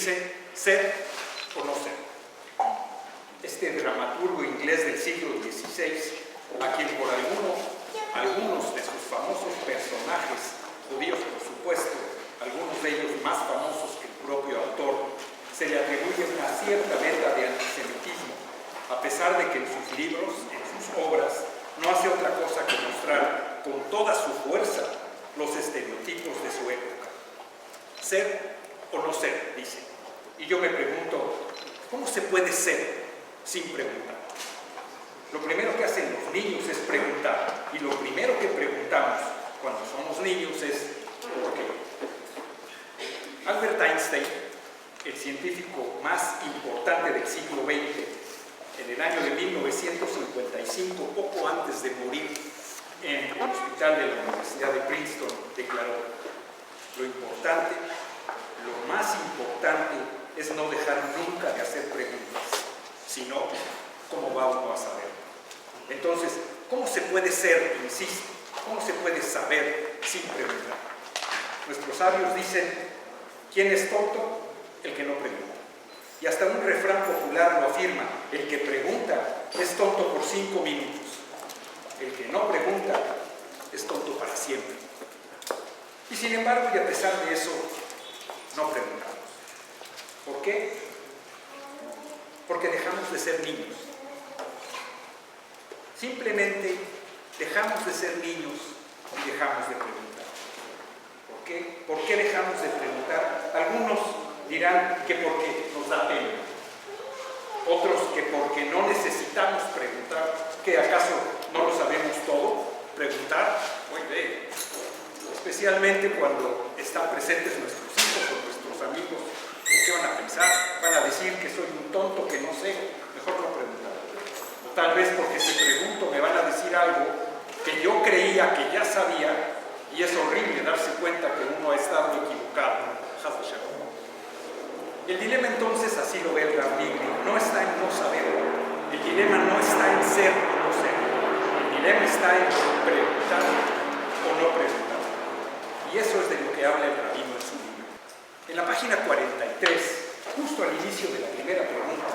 dice ser o no ser. Este dramaturgo inglés del siglo XVI, a quien por algunos de sus famosos personajes, judíos por supuesto, algunos de ellos más famosos que el propio autor, se le atribuye una cierta veta de antisemitismo, a pesar de que en sus libros, en sus obras, no hace otra cosa que mostrar con toda su fuerza los estereotipos de su época. Ser o no ser, dice. Y yo me pregunto, ¿cómo se puede ser sin preguntar? Lo primero que hacen los niños es preguntar, y lo primero que preguntamos cuando somos niños es ¿por qué? Albert Einstein, el científico más importante del siglo XX, en el año de 1955, poco antes de morir en el hospital de la Universidad de Princeton, declaró: lo importante, lo más importante es no dejar nunca de hacer preguntas, sino ¿cómo va uno a saber? Entonces, ¿cómo se puede ser, insisto, cómo se puede saber sin preguntar? Nuestros sabios dicen: ¿quién es tonto? El que no pregunta. Y hasta un refrán popular lo afirma: el que pregunta es tonto por 5 minutos. El que no pregunta es tonto para siempre. Y sin embargo, y a pesar de eso, no preguntamos. ¿Por qué? Porque dejamos de ser niños. Simplemente dejamos de ser niños y dejamos de preguntar. ¿Por qué? ¿Por qué dejamos de preguntar? Algunos dirán que porque nos da pena. Otros que porque no necesitamos preguntar. ¿Que acaso no lo sabemos todo? Preguntar, muy bien. Especialmente cuando están presentes nuestros hijos o nuestros amigos. ¿Qué van a pensar? Van a decir que soy un tonto, que no sé. Mejor no preguntar. O tal vez porque si pregunto me van a decir algo que yo creía que ya sabía, y es horrible darse cuenta que uno ha estado equivocado. El dilema entonces, así lo ve el Rav Nigri, no está en no saber. El dilema no está en ser o no ser. El dilema está en preguntar o no preguntar. Y eso es de lo que habla el rabino en su libro. En la página 43, justo al inicio de la primera pregunta,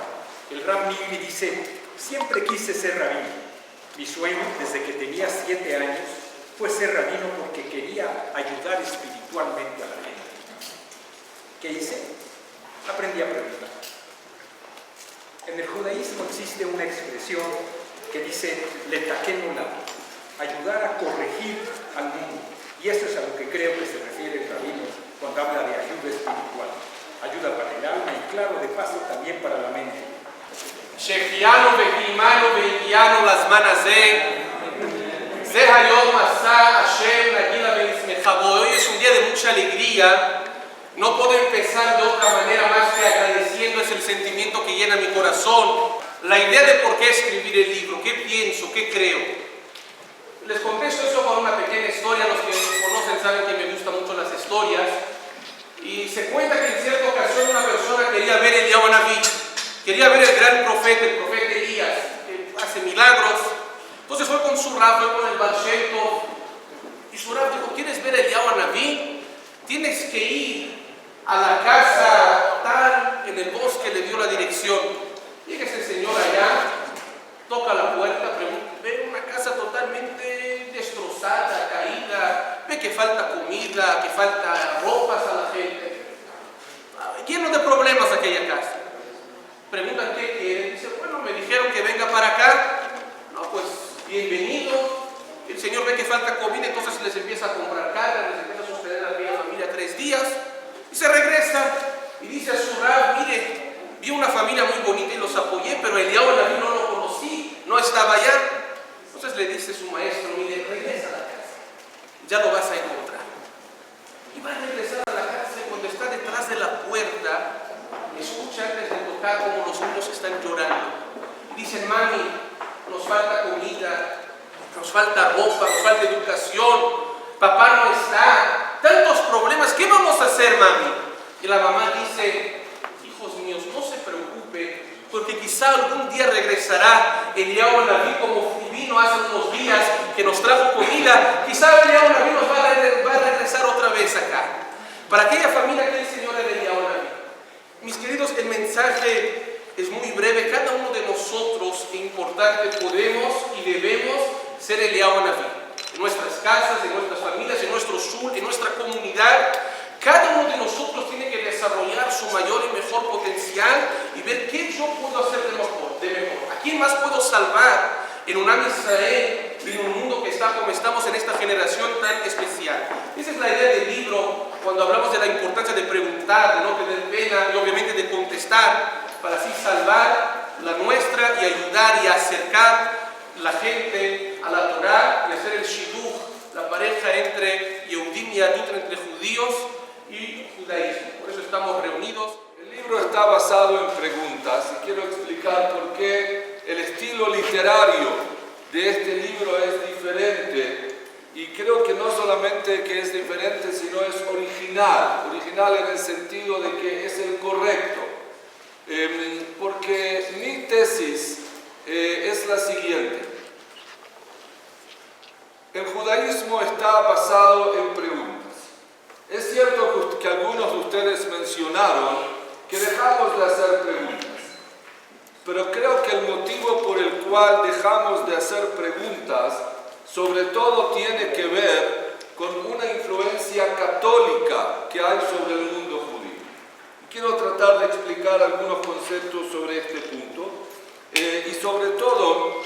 el Rav Nigri dice: siempre quise ser rabino. Mi sueño, desde que tenía 7 años, fue ser rabino porque quería ayudar espiritualmente a la gente. ¿Qué hice? Aprendí a preguntar. En el judaísmo existe una expresión que dice letakenula, ayudar a corregir al mundo. Y eso es a lo que creo que se refiere el rabino cuando habla de ayuda espiritual. Ayuda para el alma y, claro, de paso también para la mente. שהחיינו וקיימנו והגיענו לזמן הזה, זה היום עשה השם נגילה ונשמחה בו. Hoy es un día de mucha alegría. No puedo empezar de otra manera más que agradeciendo, es el sentimiento que llena mi corazón. La idea de por qué escribir el libro, qué pienso, qué creo. Les contesto eso con una pequeña historia. Los que me conocen saben que me gustan mucho las historias. Y se cuenta que en cierta ocasión una persona quería ver Eliyahu Hanabí. Quería ver el gran profeta, el profeta Elías, que hace milagros. Entonces fue con su Rab, fue con el Baal Shem Tov. Y su Rab dijo: ¿quieres ver a Eliyahu Hanabí? Tienes que ir a la casa tal, en el bosque. Le dio la dirección. Llega ese señor allá, toca la puerta, ve una casa totalmente destrozada, caída, ve que falta comida, que falta ropas a la gente. Lleno de problemas aquella casa. Preguntan qué quiere. Dice: bueno, me dijeron que venga para acá. No, pues bienvenido. El señor ve que falta comida, entonces les empieza a comprar carne, les empieza a sostener a la familia 3 días. Y se regresa y dice a su Rab: mire, vi una familia muy bonita y los apoyé, pero Eliyahu Hanabí no lo conocí, no estaba allá. Entonces le dice su maestro: mire, regresa a la casa, ya lo vas a encontrar. Y va a regresar a la casa y cuando está detrás de la puerta, escucha antes de tocar como los niños están llorando. Dicen: mami, nos falta comida, nos falta ropa, nos falta educación, papá no está, tantos problemas, ¿qué vamos a hacer, mami? Y la mamá dice: hijos míos, no se preocupen, porque quizá algún día regresará Eliyahu Hanabí como vino hace unos días que nos trajo comida. Quizá Eliyahu Hanabí nos va a regresar otra vez acá. Para aquella familia que el Señor era Eliyahu Hanabí. Mi mensaje es muy breve. Cada uno de nosotros, es importante, podemos y debemos ser Eliyahu Hanaví. En nuestras casas, en nuestras familias, en nuestro sur, en nuestra comunidad. Cada uno de nosotros tiene que desarrollar su mayor y mejor potencial y ver qué yo puedo hacer de mejor. ¿A quién más puedo salvar en un Am Israel y en un mundo que está como estamos en esta generación tan especial? Esa es la idea del libro cuando hablamos de la importancia de preguntar, de no tener pena y obviamente de contestar para así salvar la nuestra y ayudar y acercar la gente a la Torá y hacer el shidduch, la pareja entre Yehudim y Yadut, entre judíos y judaísmo. Por eso estamos reunidos. El libro está basado en preguntas y quiero explicar por qué el estilo literario de este libro es diferente. Y creo que no solamente que es diferente, sino es original. Original en el sentido de que es el correcto. Porque mi tesis es la siguiente. El judaísmo está basado en preguntas. Es cierto que algunos de ustedes mencionaron que dejamos de hacer preguntas. Pero creo que el motivo por el cual dejamos de hacer preguntas sobre todo tiene que ver con una influencia católica que hay sobre el mundo judío. Quiero tratar de explicar algunos conceptos sobre este punto y sobre todo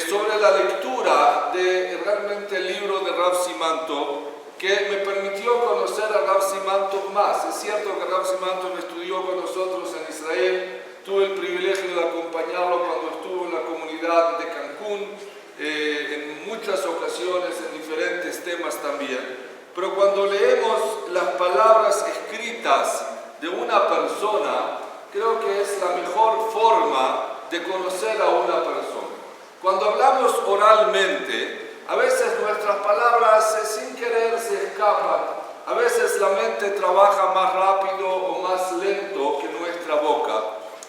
sobre la lectura de realmente el libro de Rav Siman Tov, que me permitió conocer a Rav Siman Tov más. Es cierto que Rav Siman Tov estudió con nosotros en Israel, tuve el privilegio de acompañarlo cuando estuvo en la comunidad de Cancún, en muchas ocasiones en diferentes temas también, pero cuando leemos las palabras escritas de una persona, creo que es la mejor forma de conocer a una persona. Cuando hablamos oralmente, a veces nuestras palabras sin querer se escapan, a veces la mente trabaja más rápido o más lento que nuestra boca,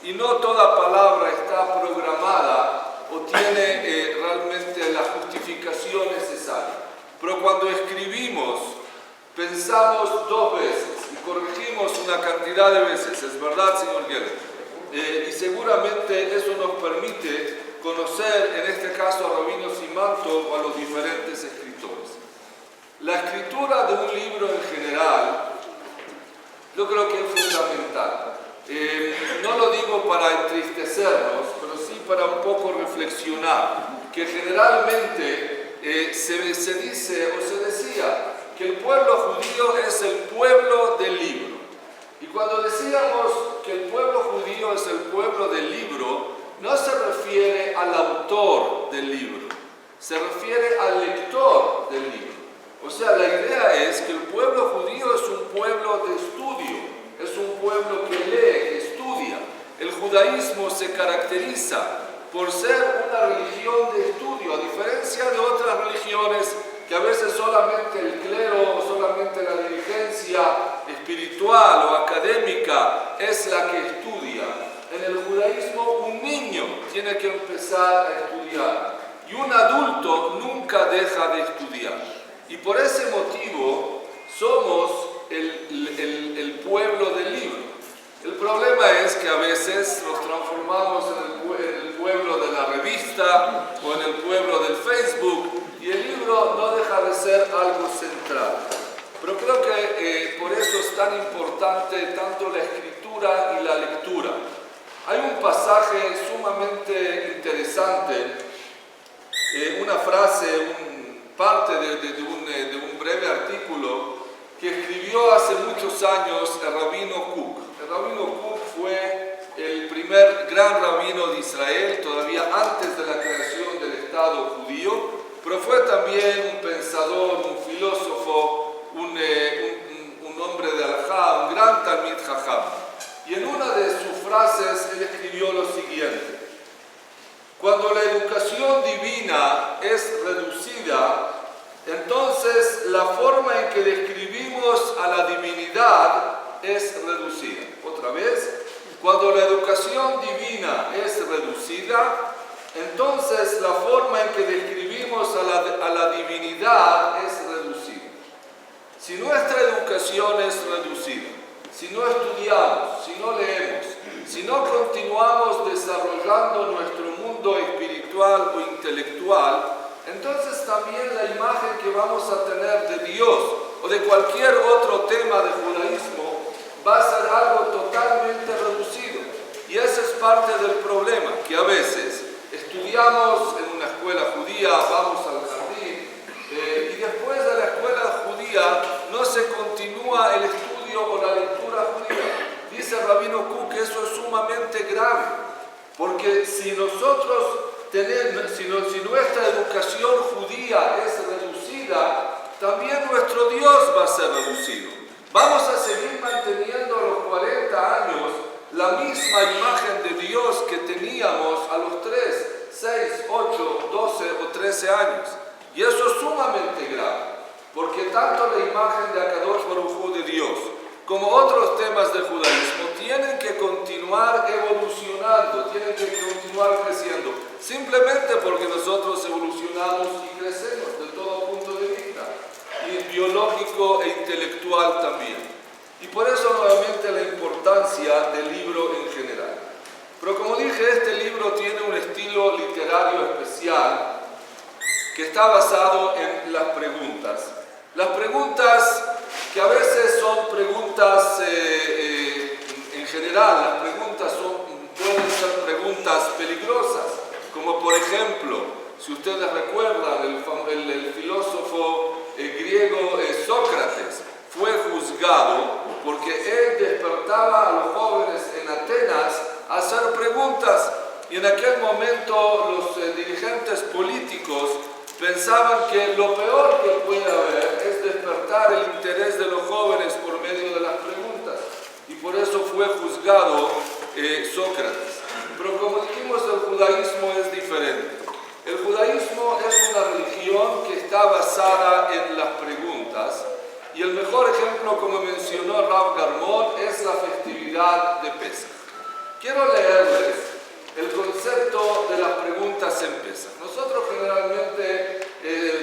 y no toda palabra está programada o tiene realmente la justificación necesaria. Pero cuando escribimos, pensamos dos veces y corregimos una cantidad de veces, ¿es verdad, señor Geller? Y seguramente eso nos permite conocer, en este caso a Rabino Siman Tov o a los diferentes escritores. La escritura de un libro en general, yo creo que es fundamental. No lo digo para entristecernos, pero sí para un poco reflexionar, que generalmente se dice o se decía que el pueblo judío es el pueblo del libro. Y cuando decíamos que el pueblo judío es el pueblo del libro, no se refiere al autor del libro, se refiere al lector del libro. O sea, la idea es que el pueblo judío es un pueblo de estudio, es un pueblo que lee, que estudia. El judaísmo se caracteriza por ser una religión de estudio, a diferencia de otras religiones que a veces solamente el clero o solamente la dirigencia espiritual o académica es la que estudia. En el judaísmo un niño tiene que empezar a estudiar y un adulto nunca deja de estudiar. Y por ese motivo somos el pueblo del libro. El problema es que a veces nos transformamos en el pueblo de la revista o en el pueblo del Facebook y el libro no deja de ser algo central. Pero creo que por eso es tan importante tanto la escritura y la lectura. Hay un pasaje sumamente interesante, una frase, parte de un breve artículo que escribió hace muchos años el rabino Kook. El rabino Kook fue el primer gran rabino de Israel, todavía antes de la creación del Estado judío, pero fue también un pensador, un filósofo, un hombre de alajá, un gran talmid jajam. Y en una de sus frases él escribió lo siguiente: cuando la educación divina es reducida, entonces la forma en que describimos a la divinidad es reducida. Otra vez, cuando la educación divina es reducida, entonces la forma en que describimos a la divinidad es reducida. Si nuestra educación es reducida, si no estudiamos, si no leemos, si no continuamos desarrollando nuestro mundo espiritual o intelectual, entonces también la imagen que vamos a tener de Dios o de cualquier otro tema de judaísmo va a ser algo totalmente reducido. Y ese es parte del problema, que a veces estudiamos en una escuela judía, vamos al jardín, y después de la escuela judía no se continúa el estudio o la lectura judía. Dice Rabino Kook que eso es sumamente grave, porque si nosotros si nuestra educación judía es reducida, también nuestro Dios va a ser reducido. Vamos a seguir manteniendo a los 40 años la misma imagen de Dios que teníamos a los 3, 6, 8, 12 o 13 años. Y eso es sumamente grave, porque tanto la imagen de Akadosh Baruj Hu de Dios como otros temas del judaísmo tienen que continuar evolucionando, tienen que continuar creciendo, simplemente porque nosotros evolucionamos y crecemos de todo punto de vista, y biológico e intelectual también. Y por eso nuevamente la importancia del libro en general. Pero como dije, este libro tiene un estilo literario especial que está basado en las preguntas. Las preguntas que a veces son preguntas en general, las preguntas pueden ser preguntas peligrosas, como por ejemplo, si ustedes recuerdan, el filósofo griego Sócrates fue juzgado porque él despertaba a los jóvenes en Atenas a hacer preguntas, y en aquel momento los dirigentes políticos pensaban que lo peor que puede haber es despertar el interés de los jóvenes por medio de las preguntas, y por eso fue juzgado Sócrates. Pero como dijimos, el judaísmo es diferente. El judaísmo es una religión que está basada en las preguntas, y el mejor ejemplo, como mencionó Rav Garmon, es la festividad de Pesaj. Quiero leerles el concepto de las preguntas en Pesaj. Nosotros generalmente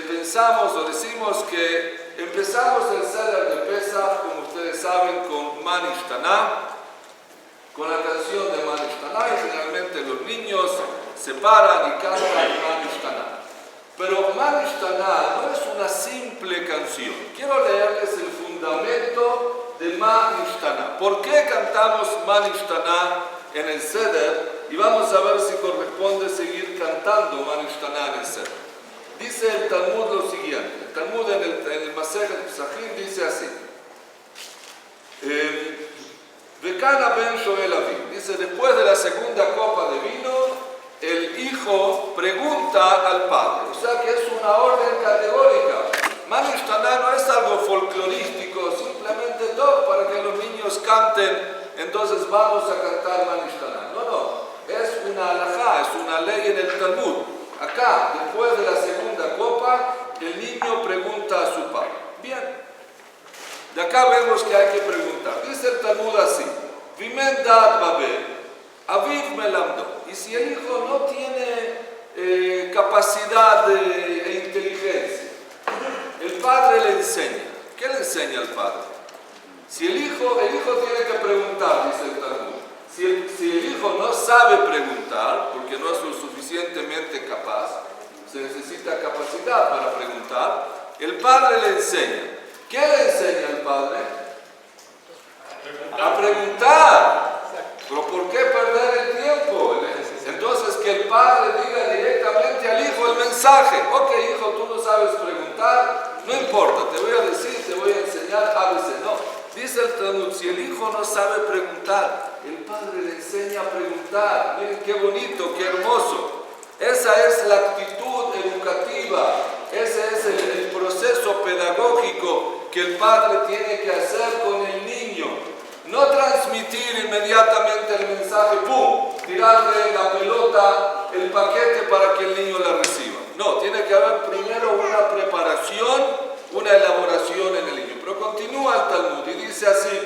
pensamos o decimos que empezamos el Seder de Pesaj, como ustedes saben, con Man Ishtaná, con la canción de Man Ishtaná, y generalmente los niños se paran y cantan Man Ishtaná. Pero Man Ishtaná no es una simple canción. Quiero leerles el fundamento de Man Ishtaná. ¿Por qué cantamos Man Ishtaná en el Seder? Y vamos a ver si corresponde seguir cantando Man Ishtaná en el Seder. Dice el Talmud lo siguiente. El Talmud en el Masejet Pesachim dice así. Vekana ben Shoel Aviv. Dice, después de la segunda copa de vino, el hijo pregunta al padre. O sea que es una orden categórica. Man Ishtaná no es algo folclorístico, simplemente todo para que los niños canten, entonces vamos a cantar Man Ishtaná. No. Es una halajá, es una ley en el Talmud. Acá, después de la segunda copa, el niño pregunta a su padre. Bien. De acá vemos que hay que preguntar. Dice el Talmud así. Vimen da'at babel, aviv melamdo. Y si el hijo no tiene capacidad e inteligencia, el padre le enseña. ¿Qué le enseña al padre? Si el hijo tiene que preguntar, dice el Talmud. Si el hijo no sabe preguntar, porque no es lo suficientemente capaz, se necesita capacidad para preguntar, el padre le enseña. ¿Qué le enseña al padre? A preguntar. ¿Pero por qué perder el tiempo? Entonces que el padre diga directamente al hijo el mensaje. Ok, hijo, tú no sabes preguntar, no importa, te voy a decir, te voy a enseñar ABC. No, dice el Talmud, si el hijo no sabe preguntar, el padre le enseña a preguntar. Miren qué bonito, qué hermoso. Esa es la actitud educativa, ese es el proceso pedagógico que el padre tiene que hacer con el niño. No transmitir inmediatamente el mensaje, ¡pum!, tirarle la pelota, el paquete para que el niño la reciba. No, tiene que haber primero una preparación, una elaboración en el niño. Pero continúa el Talmud y dice así,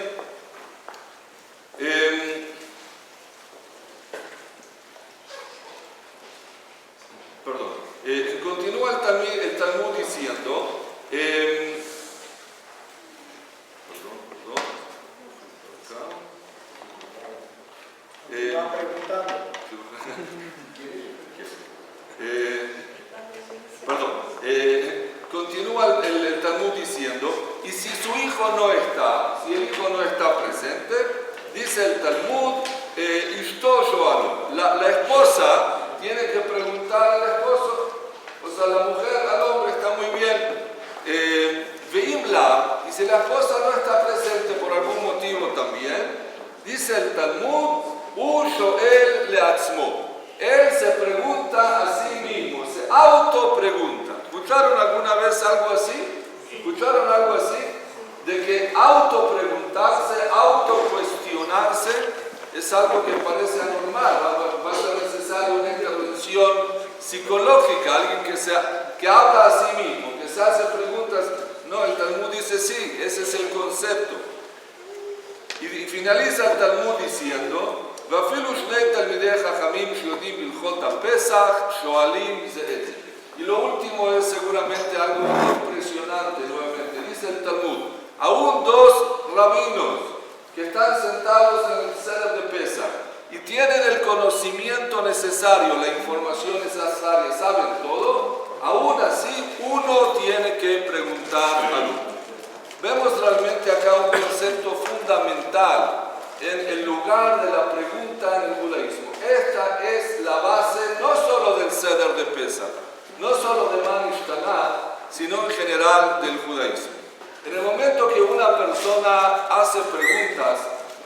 continúa el Talmud diciendo, continúa el Talmud diciendo, y si su hijo no está, si el hijo no está presente, dice el Talmud, Ishto Shoalo, la esposa tiene que preguntar al esposo, o sea, la mujer al hombre está muy bien, Veimla, y si la esposa no está presente por algún motivo también, dice el Talmud, Ushoel Leatzmo, él se pregunta a sí mismo, se autopregunta. ¿Escucharon alguna vez algo así? ¿Escucharon algo así? De que autopreguntarse, autocuestionarse es algo que parece anormal, va a ser necesaria una intervención psicológica, alguien que habla a sí mismo, que se hace preguntas. No, el Talmud dice sí, ese es el concepto. Y finaliza el Talmud diciendo, y lo último es seguramente algo impresionante nuevamente. Dice el Talmud, aún dos rabinos que están sentados en el Seder de Pesach y tienen el conocimiento necesario, la información necesaria, saben todo, aún así uno tiene que preguntar al otro. Vemos realmente acá un concepto fundamental en el lugar de la pregunta en el judaísmo. Esta es la base no solo del Seder de Pesach, no solo de Man Ishtaná, sino en general del judaísmo. En el momento que una persona hace preguntas,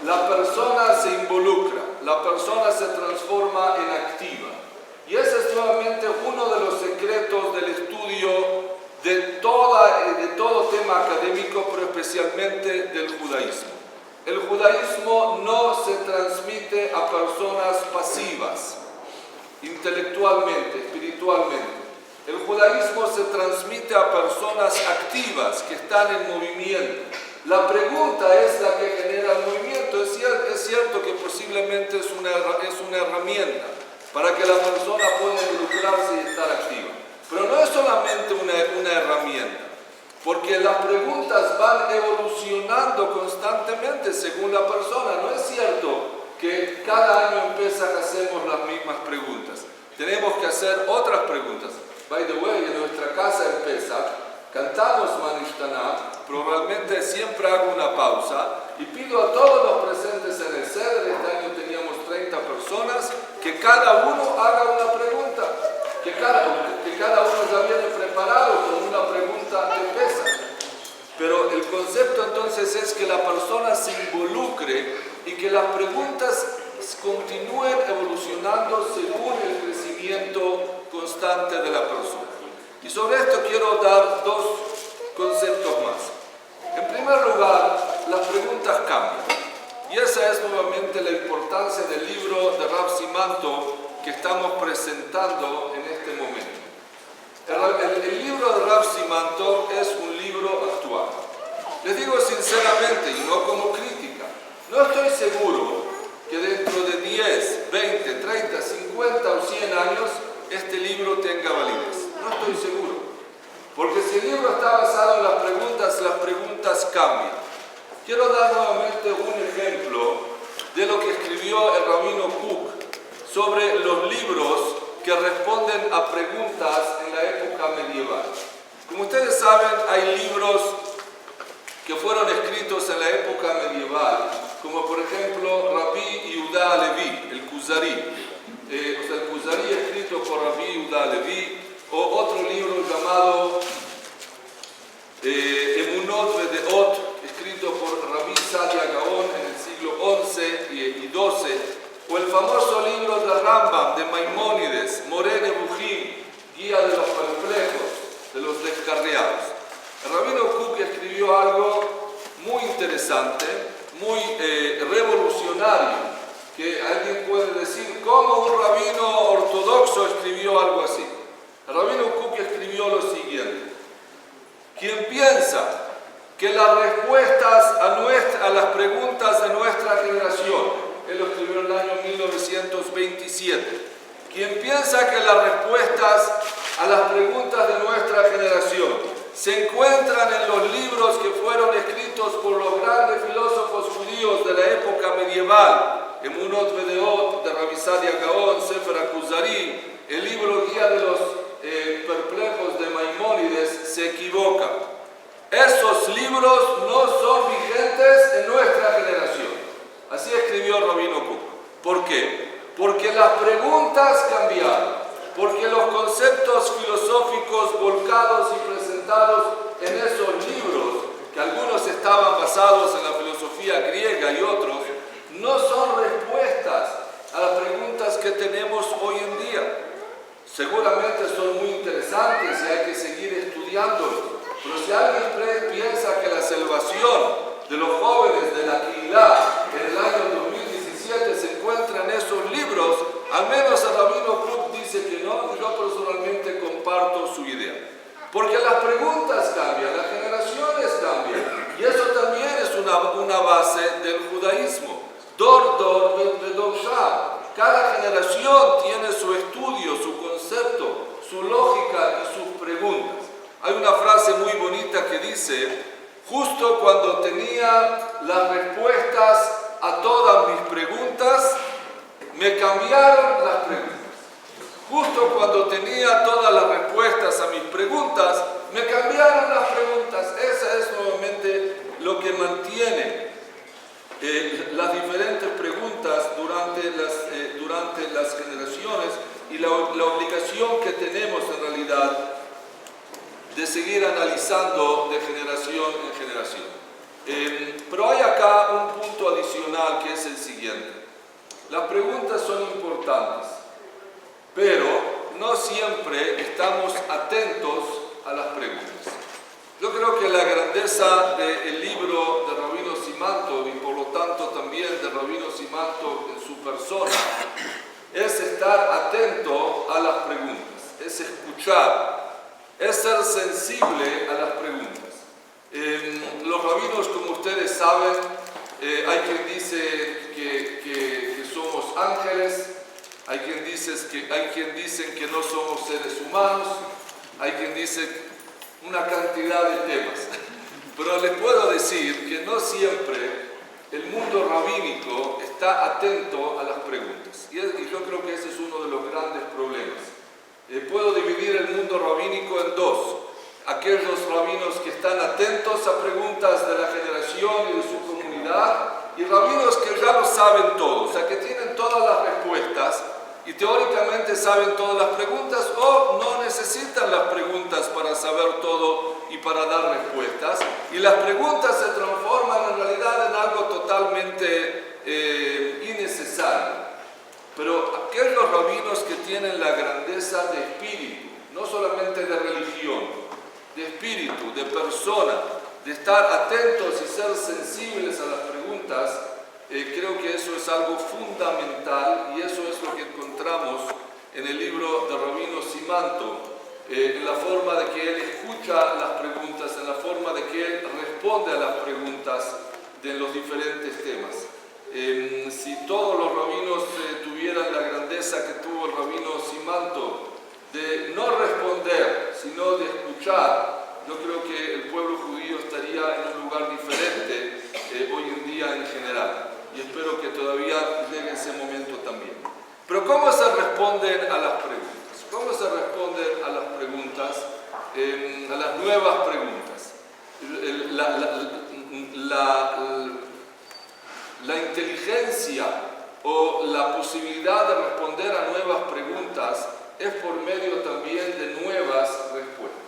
la persona se involucra, la persona se transforma en activa. Y ese es nuevamente uno de los secretos del estudio de todo tema académico, pero especialmente del judaísmo. El judaísmo no se transmite a personas pasivas, intelectualmente, espiritualmente. El judaísmo se transmite a personas activas que están en movimiento. La pregunta es la que genera el movimiento. Es cierto que posiblemente es una herramienta para que la persona pueda involucrarse y estar activa. Pero no es solamente una herramienta, porque las preguntas van evolucionando constantemente según la persona. No es cierto que cada año en Pesach hacemos las mismas preguntas. Tenemos que hacer otras preguntas. By the way, en nuestra casa en Pesach cantamos Man Ishtaná, pero realmente siempre hago una pausa y pido a todos los presentes en el Seder, este año teníamos 30 personas, que cada uno haga una pregunta, que cada uno ya viene preparado con una pregunta de Pesach. Pero el concepto entonces es que la persona se involucre y que las preguntas continúen evolucionando según el crecimiento constante de la persona. Y sobre esto quiero dar dos conceptos más. En primer lugar, las preguntas cambian. Y esa es nuevamente la importancia del libro de Rav Siman Tov que estamos presentando en este momento. El libro de Rav Siman Tov es un libro actual. Les digo sinceramente, y no como crítica, no estoy seguro que dentro de 10, 20, 30, 50 o 100 años este libro tenga validez. No estoy seguro. Porque si el libro está basado en las preguntas cambian. Quiero dar nuevamente un ejemplo de lo que escribió el rabino Kook sobre los libros que responden a preguntas en la época medieval. Como ustedes saben, hay libros que fueron escritos en la época medieval, como por ejemplo Rabbi Yehuda Levi, el Kuzari. El Kuzari escrito por Rabbi Yehuda Levi, o otro libro llamado Emunot Vedeot, escrito por Rabbi Sadia Gaon en el siglo XI y XII, o el famoso libro de Rambam, de Maimónides, Moreh Nebuchim, guía de los perplejos, de los descarriados. El rabino Kook escribió algo muy interesante, muy revolucionario, que alguien puede decir, ¿cómo un rabino ortodoxo escribió algo así? El rabino Kook escribió lo siguiente: quien piensa que las respuestas a las preguntas de nuestra generación, él lo escribió en el año 1927, quien piensa que las respuestas a las preguntas de nuestra generación se encuentran en los libros que fueron escritos por los grandes filósofos judíos de la época medieval, Emunot Vedeot de Rabbi Sadia Gaon, Sefer HaKuzari, el libro guía de los perplejos de Maimónides se equivoca. Esos libros no son vigentes en nuestra generación. Así escribió el Rabino Kook. ¿Por qué? Porque las preguntas cambiaron, porque los conceptos filosóficos volcados y presentados en esos libros, que algunos estaban basados en la filosofía griega y otros, no son respuestas a las preguntas que tenemos hoy en día. Seguramente son muy interesantes y hay que seguir estudiándolos, pero si alguien piensa que la salvación de los jóvenes de la Keilah en el año 2017 se encuentra en esos libros, al menos el Rabino Kook dice que no, y yo personalmente comparto su idea. Porque las preguntas cambian, las generaciones cambian, y eso también es una base del judaísmo. Dor Vedorshah. Cada generación tiene su estudio, su concepto, su lógica y sus preguntas. Hay una frase muy bonita que dice: justo cuando tenía las respuestas a todas mis preguntas, me cambiaron las preguntas. Justo cuando tenía todas las respuestas a mis preguntas, me cambiaron las preguntas. Esa es nuevamente lo que mantiene las diferentes preguntas durante las generaciones y la obligación que tenemos en realidad de seguir analizando de generación en generación. Pero hay acá un punto adicional que es el siguiente. Las preguntas son importantes, pero no siempre estamos atentos a las preguntas. Yo creo que la grandeza del libro de Rabino Siman-Tov y por lo tanto también de Rabino Siman-Tov en su persona es estar atento a las preguntas, es escuchar, es ser sensible a las preguntas. Los rabinos, como ustedes saben, hay quien dice que somos ángeles, hay quien dicen que no somos seres humanos, hay quien dice una cantidad de temas. Pero les puedo decir que no siempre el mundo rabínico está atento a las preguntas. Y yo creo que ese es uno de los grandes problemas. Puedo dividir el mundo rabínico en dos. Aquellos rabinos que están atentos a preguntas de la generación y de su comunidad, y rabinos que ya lo saben todo, o sea, que tienen todas las respuestas y teóricamente saben todas las preguntas o no necesitan las preguntas para saber todo y para dar respuestas, y las preguntas se transforman en realidad en algo totalmente innecesario. Pero aquellos rabinos que tienen la grandeza de espíritu, no solamente de religión, de espíritu, de persona, de estar atentos y ser sensibles a las preguntas, creo que eso es algo fundamental, y eso es lo que encontramos en el libro de Rabino Siman-Tov, en la forma de que él escucha las preguntas, en la forma de que él responde a las preguntas de los diferentes temas. Si todos los rabinos tuvieran la grandeza que tuvo el Rabino Siman-Tov de no responder, sino de escuchar, yo creo que el pueblo judío estaría en un lugar diferente hoy en día en general. Y espero que todavía llegue ese momento también. Pero ¿cómo se responden a las preguntas? ¿Cómo se responden a las preguntas, a las nuevas preguntas? La inteligencia o la posibilidad de responder a nuevas preguntas es por medio también de nuevas respuestas.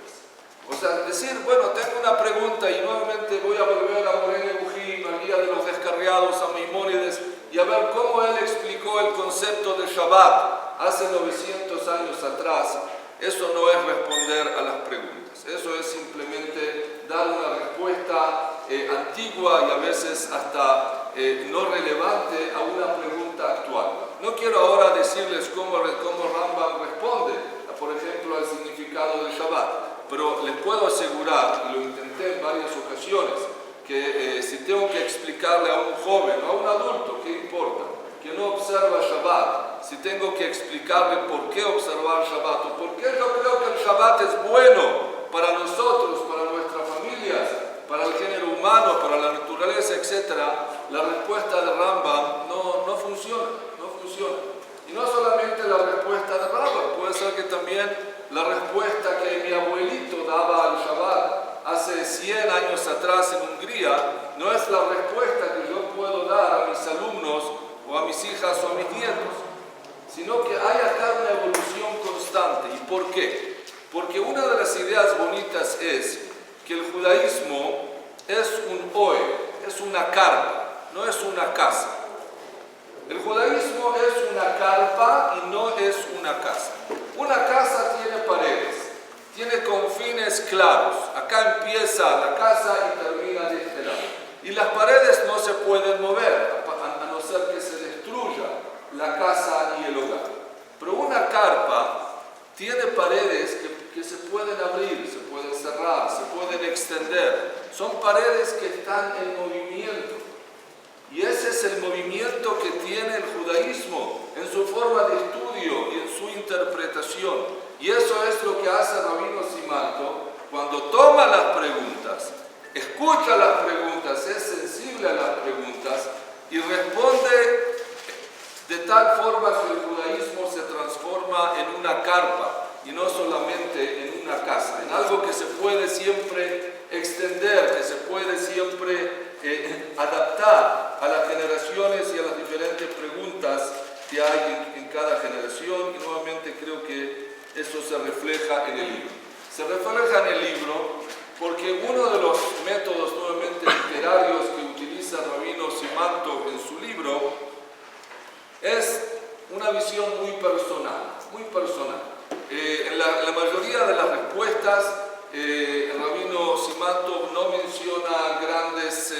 O sea, decir, bueno, tengo una pregunta y nuevamente voy a volver a Morene Bujín, al Guía de los Descarriados, a Maimónides, y a ver cómo él explicó el concepto de Shabbat hace 900 años atrás. Eso no es responder a las preguntas, eso es simplemente dar una respuesta antigua y a veces hasta no relevante a una pregunta actual. No quiero ahora decirles cómo Rambam responde, por ejemplo, al significado del Shabbat. Pero les puedo asegurar, y lo intenté en varias ocasiones, que si tengo que explicarle a un joven o a un adulto, ¿qué importa?, que no observa Shabbat, si tengo que explicarle por qué observar Shabbat o por qué yo creo que el Shabbat es bueno para nosotros, para nuestras familias, para el género humano, para la naturaleza, etc., la respuesta de Rambam no funciona. Y no solamente la respuesta de Rambam, puede ser que también la respuesta que mi abuelito daba al Shabbat hace 100 años atrás en Hungría no es la respuesta que yo puedo dar a mis alumnos o a mis hijas o a mis nietos, sino que hay acá una evolución constante. ¿Y por qué? Porque una de las ideas bonitas es que el judaísmo es un oe, es una carpa, no es una casa. El judaísmo es una carpa y no es una casa. Una casa tiene paredes, tiene confines claros. Acá empieza la casa y termina de este lado. Y las paredes no se pueden mover, a no ser que se destruya la casa y el hogar. Pero una carpa tiene paredes que se pueden abrir, se pueden cerrar, se pueden extender. Son paredes que están en movimiento. Y ese es el movimiento que tiene el judaísmo en su forma de estudio y en su interpretación. Y eso es lo que hace Rabino Simanto cuando toma las preguntas, escucha las preguntas, es sensible a las preguntas y responde de tal forma que el judaísmo se transforma en una carpa y no solamente en una casa, en algo que se puede siempre extender, que se puede siempre adaptar a las generaciones y a las diferentes preguntas que hay en cada generación. Y nuevamente creo que eso se refleja en el libro. Se refleja en el libro porque uno de los métodos nuevamente literarios que utiliza Rabino Simanto en su libro es una visión muy personal, muy personal. En la mayoría de las respuestas el Rabino Simanto no menciona grandes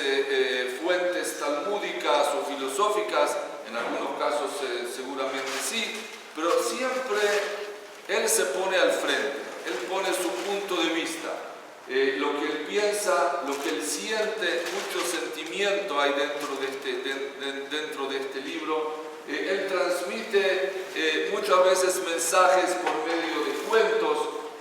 fuentes talmúdicas o filosóficas, en algunos casos seguramente sí, pero siempre él se pone al frente, él pone su punto de vista, lo que él piensa, lo que él siente, mucho sentimiento hay dentro de este libro. Él transmite muchas veces mensajes por medio de cuentos.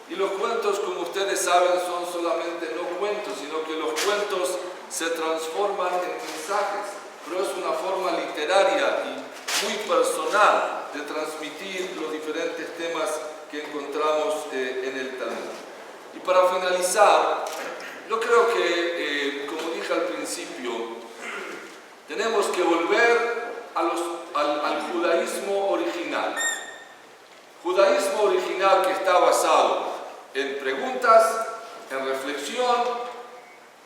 Y los cuentos, como ustedes saben, son solamente no cuentos, sino que los cuentos se transforman en mensajes. Pero es una forma literaria y muy personal de transmitir los diferentes temas que encontramos en el Talmud. Y para finalizar, yo creo que, como dije al principio, tenemos que volver al judaísmo original. Judaísmo original que está basado en preguntas, en reflexión,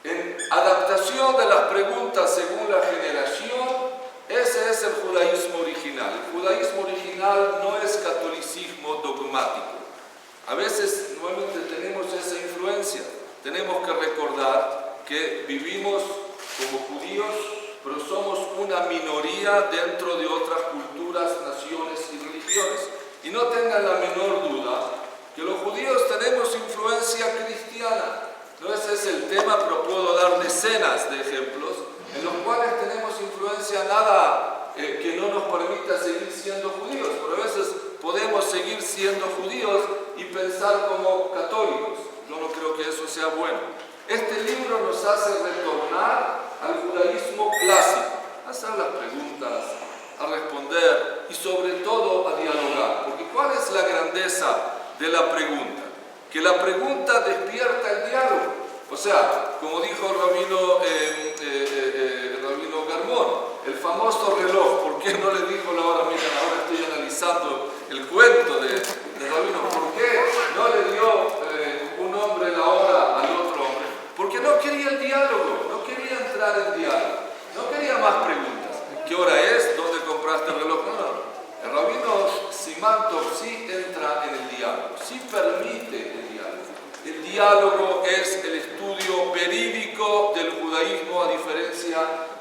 en adaptación de las preguntas según la generación. Ese es el judaísmo original. El judaísmo original no es catolicismo dogmático. A veces nuevamente tenemos esa influencia. Tenemos que recordar que vivimos como judíos, pero somos una minoría dentro de otras culturas, naciones y religiones. Y no tengan la menor duda que los judíos tenemos influencia cristiana. No ese es el tema, pero puedo dar decenas de ejemplos en los cuales tenemos influencia nada que no nos permita seguir siendo judíos. Pero a veces podemos seguir siendo judíos y pensar como católicos. Yo no creo que eso sea bueno. Este libro nos hace retornar al judaísmo clásico, a hacer las preguntas, a responder y sobre todo a dialogar. Porque ¿cuál es la grandeza de la pregunta? Que la pregunta despierta el diálogo. O sea, como dijo el rabino Garmón, el famoso reloj, ¿por qué no le dijo la hora? Miren, ahora estoy analizando el cuento de rabino, ¿por qué no le dio un hombre la hora al otro hombre? Porque no quería el diálogo, no quería entrar en diálogo, no quería más preguntas. ¿Qué hora es? ¿Dónde compraste el reloj? No. El rabino Simanto sí entra en el diálogo, sí permite el diálogo. El diálogo es el estudio verídico del judaísmo a diferencia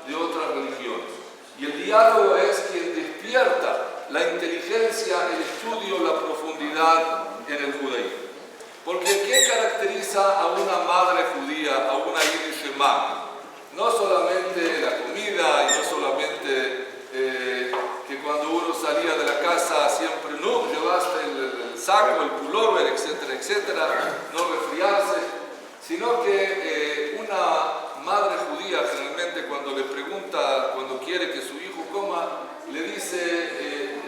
de otras religiones. Y el diálogo es quien despierta la inteligencia, el estudio, la profundidad en el judaísmo. Porque ¿qué caracteriza a una madre judía, a una Yiddish Shema? No solamente la comida y no solamente que cuando uno salía de la casa siempre no llevaste el saco, el pullover, etcétera, etcétera, no resfriarse, sino que una madre judía generalmente cuando le pregunta, cuando quiere que su hijo coma, le dice,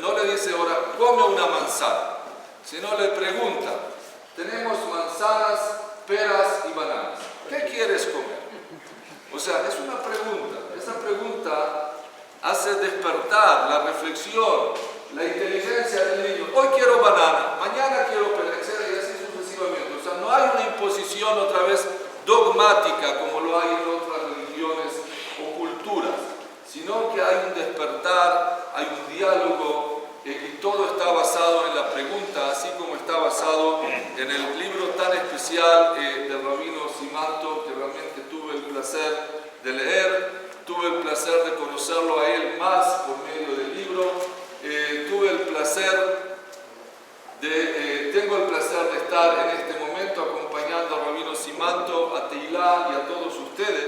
no le dice ahora, come una manzana, sino le pregunta, tenemos manzanas, peras y bananas, ¿qué quieres comer? O sea, es una pregunta. Esa pregunta hace despertar la reflexión, la inteligencia del niño. Hoy quiero banana, mañana quiero pera, etc. Y así sucesivamente. O sea, no hay una imposición otra vez dogmática como lo hay en otras religiones o culturas, sino que hay un despertar, hay un diálogo, y todo está basado en la pregunta, así como está basado en el libro tan especial del Rabino Simanto, que realmente tuve el placer de leer, tuve el placer de conocerlo a él más por medio del libro, tengo el placer de estar en este momento acompañando a Rabino Simanto, a Teilá y a todos ustedes